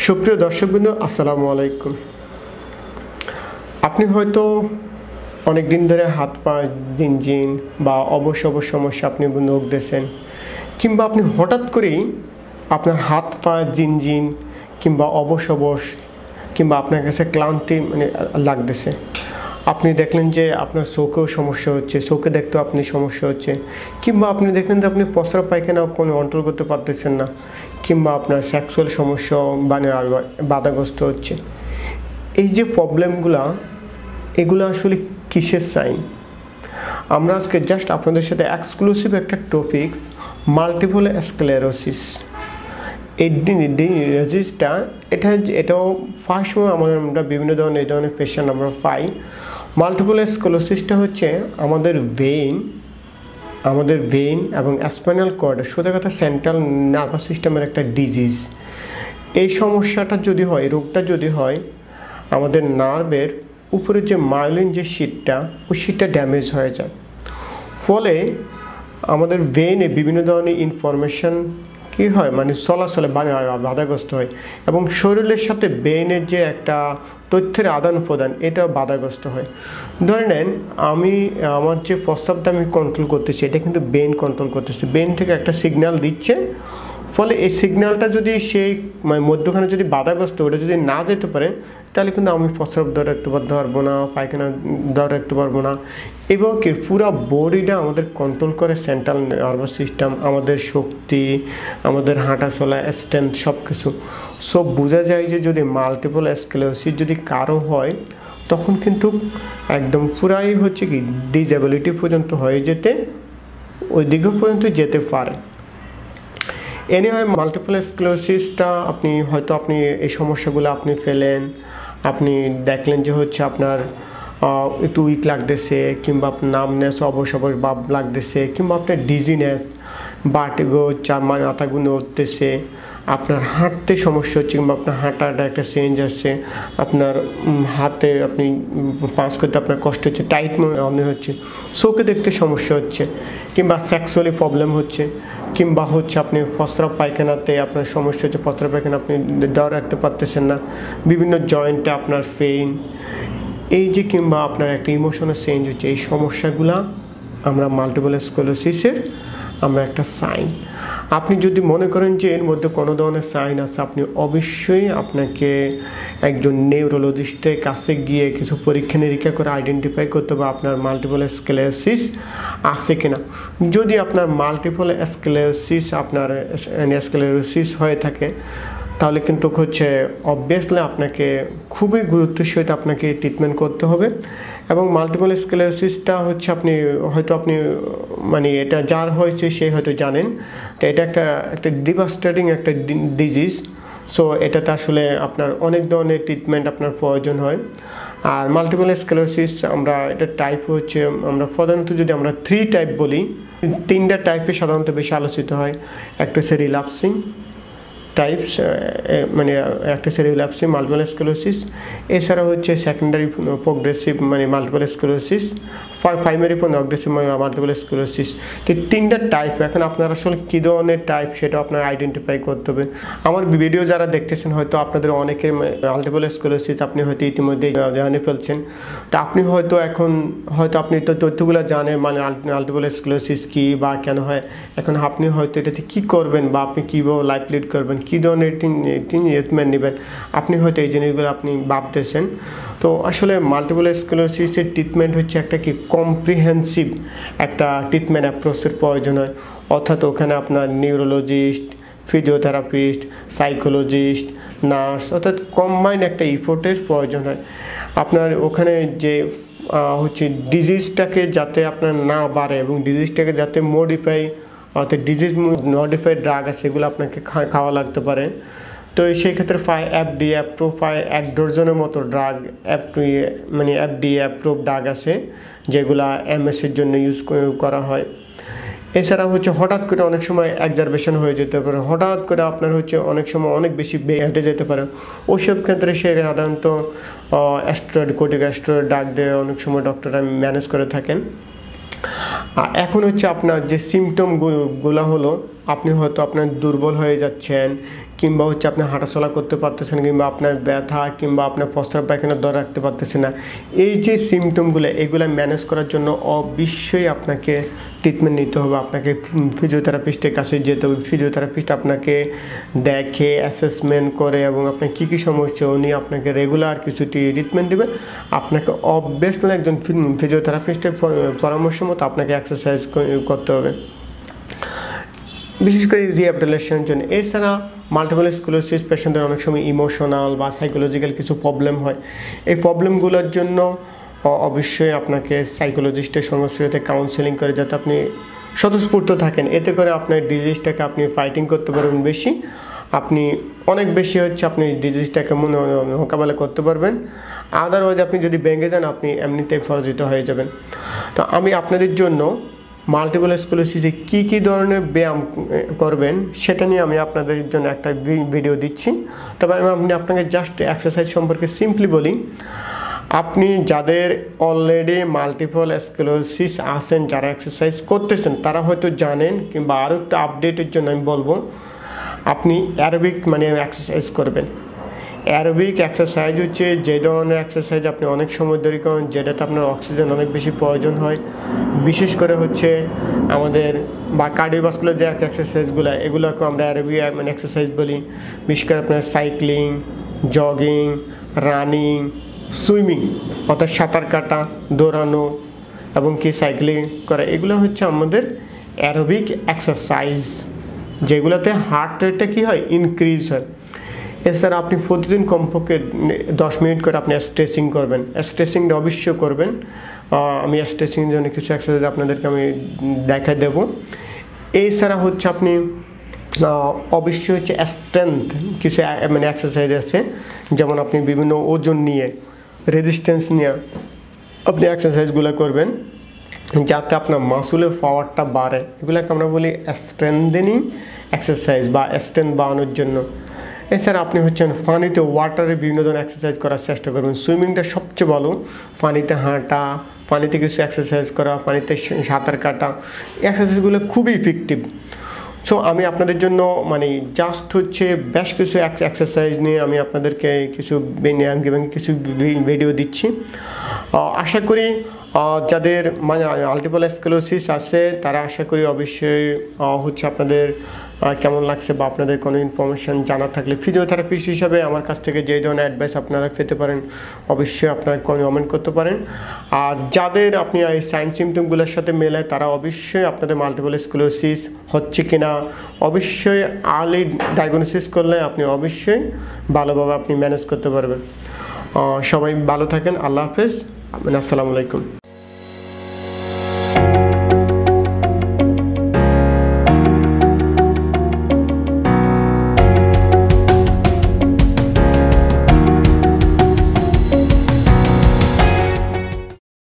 সুপ্রিয় দর্শকবৃন্দ, আসসালামু আলাইকুম। আপনি হয়তো অনেক দিন ধরে হাত পা জিনজিন বা অবশ সমস্যা আপনি ভুগতেছেন, কিংবা আপনি হঠাৎ করেই আপনার হাত পা জিনজিন কিংবা অবশ কিংবা আপনার কাছে ক্লান্তি লাগতেছে। আপনি দেখলেন যে আপনার চোখেও সমস্যা হচ্ছে, চোখে দেখতেও আপনি সমস্যা হচ্ছে, কিংবা আপনি দেখলেন যে আপনি প্রস্রাব পায়খানা কোনো কন্ট্রোল করতে পারতেছেন না, কিংবা আপনার সেক্সুয়াল সমস্যা বাধাগ্রস্ত হচ্ছে। এই যে প্রবলেমগুলো, এগুলো আসলে কিসের সাইন? আমরা আজকে জাস্ট আপনাদের সাথে এক্সক্লুসিভ একটা টপিকস, মাল্টিপল স্ক্লেরোসিস। এই ডিজিজটা এটাও ফার্স্ট সময় আমরা বিভিন্ন ধরনের এই ধরনের পেশেন্ট আমরা পাই। মাল্টিপল স্ক্লেরোসিসটা হচ্ছে আমাদের ভেইন এবং স্পাইনাল কর্ড, সোজা কথা সেন্ট্রাল নার্ভাস সিস্টেমের একটা ডিজিজ। এই সমস্যাটা যদি হয়, রোগটা যদি হয়, আমাদের নার্ভের উপরে যে মায়োলিন যে শিটটা, ওই শিটটা ড্যামেজ হয়ে যায়। ফলে আমাদের ব্রেইনে বিভিন্ন ধরনের ইনফরমেশন কী হয়, চলাচলে বাধাগ্রস্ত হয়, এবং শরীরের সাথে ব্রেইনের যে একটা তথ্যের আদান প্রদান, এটাও বাধাগ্রস্ত হয়। ধরে নেন, আমার যে প্রস্রাবটা আমি কন্ট্রোল করতেছি, এটা কিন্তু ব্রেইন কন্ট্রোল করতেছে, ব্রেইন থেকে একটা সিগন্যাল দিচ্ছে। ফলে এই সিগন্যালটা যদি সেই মধ্যখানে যদি বাধাগ্রস্ত, ওটা যদি না যেতে পারে, তাহলে কিন্তু আমি প্রস্রাব ধরে রাখতে পারবো না, পায়খানা ধরে রাখতে পারবো না। এবং কি পুরো বডিটা আমাদের কন্ট্রোল করে সেন্ট্রাল নার্ভাস সিস্টেম, আমাদের শক্তি, আমাদের হাঁটা চলা, স্ট্রেংথ, সব কিছু। সব বোঝা যায় যে যদি মাল্টিপল স্ক্লেরোসিস যদি কারো হয়, তখন কিন্তু একদম পুরাই হচ্ছে কি ডিসএবিলিটি পর্যন্ত হয়ে যেতে, ওই দিকে পর্যন্ত যেতে পারে। এনিওয়ে, মাল্টিপল স্ক্লেরোসিসটা আপনি এই সমস্যাগুলো আপনি ফেলেন, আপনি দেখলেন যে হচ্ছে আপনার একটু উইক লাগতেছে, কিংবা আপনার নামনেস, অবশ ভাব লাগতেছে, কিংবা আপনার ডিজিনেস, বার্টিগো, মাথাগুলো উঠতেছে, আপনার হাঁটতে সমস্যা হচ্ছে, কিংবা আপনার হাঁটাটা একটা চেঞ্জ আসছে, আপনার হাতে আপনি পাঁচ করতে আপনার কষ্ট হচ্ছে, টাইট মনে হচ্ছে, চোখে দেখতে সমস্যা হচ্ছে, কিংবা সেক্সুয়ালি প্রবলেম হচ্ছে, কিংবা হচ্ছে আপনি প্রস্রাব পায়খানাতে আপনার সমস্যা হচ্ছে, প্রস্রাব পায়খানা আপনি ধরে রাখতে পারতেছেন না, বিভিন্ন জয়েন্টে আপনার পেইন, এই যে, কিংবা আপনার একটা ইমোশনাল চেঞ্জ হচ্ছে, এই সমস্যাগুলা আমরা মাল্টিপল স্ক্লেরোসিসের আমরা একটা সাইন। আপনি যদি মনে করেন যে এর মধ্যে কোনো ধরনের সাইন আছে, আপনি অবশ্যই আপনাকে একজন নিউরোলজিস্টের কাছে গিয়ে কিছু পরীক্ষা নিরীক্ষা করে আইডেন্টিফাই করতে হবে আপনার মাল্টিপল স্ক্লেরোসিস আছে কিনা। যদি আপনার মাল্টিপল স্ক্লেরোসিস হয়ে থাকে, তাহলে কিন্তু হচ্ছে অবভিয়াসলি আপনাকে খুবই গুরুত্বের সহিত আপনাকে ট্রিটমেন্ট করতে হবে। এবং মাল্টিপল স্ক্লেরোসিসটা হচ্ছে আপনি এটা যার হয়েছে সে হয়তো জানেন, তো এটা একটা ডিভাস্টেটিং একটা ডিজিজ। সো এটাতে আসলে আপনার অনেক ধরনের ট্রিটমেন্ট আপনার প্রয়োজন হয়। আর মাল্টিপল স্ক্লেরোসিস এটা টাইপ হচ্ছে, আমরা প্রধানত যদি আমরা 3 টাইপ বলি, 3টা টাইপে সাধারণত বেশি আলোচিত হয়। একটা হচ্ছে রিল্যাপসিং টাইপস, একটা হচ্ছে রিল্যাপসিং মাল্টিপল স্ক্লেরোসিস, এছাড়া হচ্ছে secondary progressive multiple sclerosis, primary progressive multiple sclerosis. তো 3টা টাইপ। এখন আপনার আসলে কী ধরনের টাইপ সেটা আপনার আইডেন্টিফাই করতে হবে। আমার ভিডিও যারা দেখতেছেন, হয়তো আপনাদের অনেকের মাল্টিপল স্ক্লেরোসিস আপনি হয়তো ইতিমধ্যেই জানে ফেলছেন। তো আপনি আপনি তো তথ্যগুলো জানেন, মাল্টিপল স্ক্লেরোসিস কী বা কেন হয়। এখন আপনি হয়তো এটাতে কী করবেন, বা আপনি কীভাবে লাইফ লিড করবেন, কী ধরনের ট্রিটমেন্ট নেবেন, আপনি হয়তো এই জিনিসগুলো আপনি ভাবতেছেন। তো আসলে মাল্টিপল স্ক্লেরোসিসের ট্রিটমেন্ট হচ্ছে একটা কি কম্প্রিহেন্সিভ একটা ট্রিটমেন্ট অ্যাপ্রোচের প্রয়োজন হয়। অর্থাৎ ওখানে আপনার নিউরোলজিস্ট, ফিজিওথেরাপিস্ট, সাইকোলজিস্ট, নার্স, অর্থাৎ কম্বাইন্ড একটা ইফোর্টের প্রয়োজন হয়। আপনার ওখানে যে হচ্ছে ডিজিজটাকে যাতে আপনার না বাড়ে, এবং ডিজিজটাকে যাতে মডিফাই, অর্থাৎ ডিজিজ মডিফাইড ড্রাগ আছে, সেগুলো আপনাকে খাওয়া লাগতে পারে। তো সেই ক্ষেত্রে FDA অ্যাপ্রুভ 1 ডজনের মতো ড্রাগ, FDA অ্যাপ্রুভ ড্রাগ আছে, যেগুলা MS-এর জন্য ইউজ করা হয়। এছাড়া হচ্ছে হঠাৎ করে অনেক সময় এক্সারবেশন হয়ে যেতে পারে, হঠাৎ করে আপনার হচ্ছে অনেক সময় অনেক বেশি হেঁটে যেতে পারে। ওইসব ক্ষেত্রে সে সাধারণত কর্টিকস্টেরয়েড ড্রাগ দিয়ে অনেক সময় ডক্টররা ম্যানেজ করে থাকেন। এখন হচ্ছে আপনার যে সিমটমগুলো হলো, আপনি হয়তো আপনার দুর্বল হয়ে যাচ্ছেন, কিংবা হচ্ছে আপনি হাঁটাচলা করতে পারতেছেন, কিংবা আপনার ব্যথা, কিংবা আপনার প্রস্রাব পায়খানা ধরে রাখতে পারতেছেন না, এই যে সিমটমগুলো এগুলো ম্যানেজ করার জন্য অবশ্যই আপনাকে ট্রিটমেন্ট নিতে হবে। আপনাকে ফিজিওথেরাপিস্টের কাছে যেতে হবে। ফিজিওথেরাপিস্ট আপনাকে দেখে অ্যাসেসমেন্ট করে এবং আপনার কী কী সমস্যা উনি আপনাকে রেগুলার কিছু ট্রিটমেন্ট দেবে। আপনাকে অবভিয়াসলি একজন ফিজিওথেরাপিস্টের পরামর্শ মতো আপনাকে এক্সারসাইজ করতে হবে, বিশেষ করে রিহ্যাবিলিটেশনের জন্য। এছাড়া মাল্টিপল স্ক্লেরোসিস পেশেন্টদের অনেক সময় ইমোশনাল বা সাইকোলজিক্যাল কিছু প্রবলেম হয়। এই প্রবলেমগুলোর জন্য অবশ্যই আপনাকে সাইকোলজিস্টের সংস্পর্শে কাউন্সেলিং করে যাতে আপনি স্বতঃস্ফূর্ত থাকেন। এতে করে আপনার ডিজিজটাকে আপনি ফাইটিং করতে পারবেন বেশি, আপনি অনেক বেশি হচ্ছে আপনি ডিজিজটাকে মোকাবেলা করতে পারবেন। আদারওয়াইজ আপনি যদি ভেঙে যান আপনি এমনিতেই পরাজিত হয়ে যাবেন। তো আমি আপনাদের জন্য মাল্টিপল স্ক্লেরোসিসে কী কী ধরনের ব্যায়াম করবেন সেটা নিয়ে আমি আপনাদের জন্য একটা ভিডিও দিচ্ছি। তবে আমি আপনাকে জাস্ট এক্সারসাইজ সম্পর্কে সিম্পলি বলি। আপনি যাদের অলরেডি মাল্টিপল স্ক্লেরোসিস আছেন, যারা এক্সারসাইজ করতেছেন তারা হয়তো জানেন, কিংবা আরও একটু আপডেটের জন্য আমি বলবো আপনি অ্যারোবিক মানে এক্সারসাইজ করবেন। অ্যারোবিক এক্সারসাইজ হচ্ছে যে ধরনের এক্সারসাইজ আপনি অনেক সময় ধরে করেন, যেটাতে আপনার অক্সিজেন অনেক বেশি প্রয়োজন হয়। বিশেষ করে হচ্ছে আমাদের বা কার্ডিওভাস্কুলার যে এক্সারসাইজগুলো এগুলোকে আমরা অ্যারোবিক মানে এক্সারসাইজ বলি। বিশেষ করে আপনার সাইক্লিং, জগিং, রানিং, সুইমিং অর্থাৎ সাঁতার কাটা, দৌড়ানো এবং কি সাইক্লিং করা, এগুলো হচ্ছে আমাদের অ্যারোবিক এক্সারসাইজ, যেগুলোতে হার্ট রেটটা কী হয় ইনক্রিজ হয়। এছাড়া আপনি প্রতিদিন কমপক্ষে 10 মিনিট করে আপনি স্ট্রেচিং করবেন। স্ট্রেচিংটা অবশ্যই করবেন। আমি স্ট্রেচিংয়ের জন্য কিছু এক্সারসাইজ আপনাদেরকে আমি দেখাই দেব। এছাড়া হচ্ছে আপনি অবশ্যই হচ্ছে স্ট্রেংথ কিছু মানে এক্সারসাইজ আছে, যেমন আপনি বিভিন্ন ওজন নিয়ে রেজিস্ট্যান্স নিয়ে আপনি এক্সারসাইজগুলো করবেন যাতে আপনার মাসুলের পাওয়ারটা বাড়ে। এগুলোকে আমরা বলি স্ট্রেংথেনিং এক্সারসাইজ বা স্ট্রেংথ বাড়ানোর জন্য। এছাড়া আপনি হচ্ছেন পানিতে ওয়াটারে বিভিন্ন ধরনের এক্সারসাইজ করার চেষ্টা করবেন। সুইমিংটা সবচেয়ে ভালো। পানিতে হাঁটা, পানিতে কিছু এক্সারসাইজ করা, পানিতে সাঁতার কাটা, এক্সারসাইজগুলো খুবই ইফেক্টিভ। সো আমি আপনাদের জন্য মানে জাস্ট হচ্ছে বেশ কিছু এক্সারসাইজ নিয়ে আমি আপনাদেরকে কিছু কিছু ভিডিও দিচ্ছি। আশা করি যাদের মানে মাল্টিপল স্ক্লেরোসিস আছে তারা আশা করি অবশ্যই হচ্ছে আপনাদের কেমন লাগছে বা আপনাদের কোনো ইনফরমেশান জানা থাকলে ফিজিওথেরাপিস্ট হিসাবে আমার কাছ থেকে যে ধরনের অ্যাডভাইস আপনারা পেতে পারেন অবশ্যই আপনারা কমেন্ট করতে পারেন। আর যাদের আপনি এই সাইন সিমটমগুলোর সাথে মেলায় তারা অবশ্যই আপনাদের মাল্টিপল স্ক্লেরোসিস হচ্ছে কি না অবশ্যই আর্লি ডায়াগনোসিস করলে আপনি অবশ্যই ভালোভাবে আপনি ম্যানেজ করতে পারবেন। সবাই ভালো থাকেন। আল্লাহ হাফেজ। আসসালামু আলাইকুম।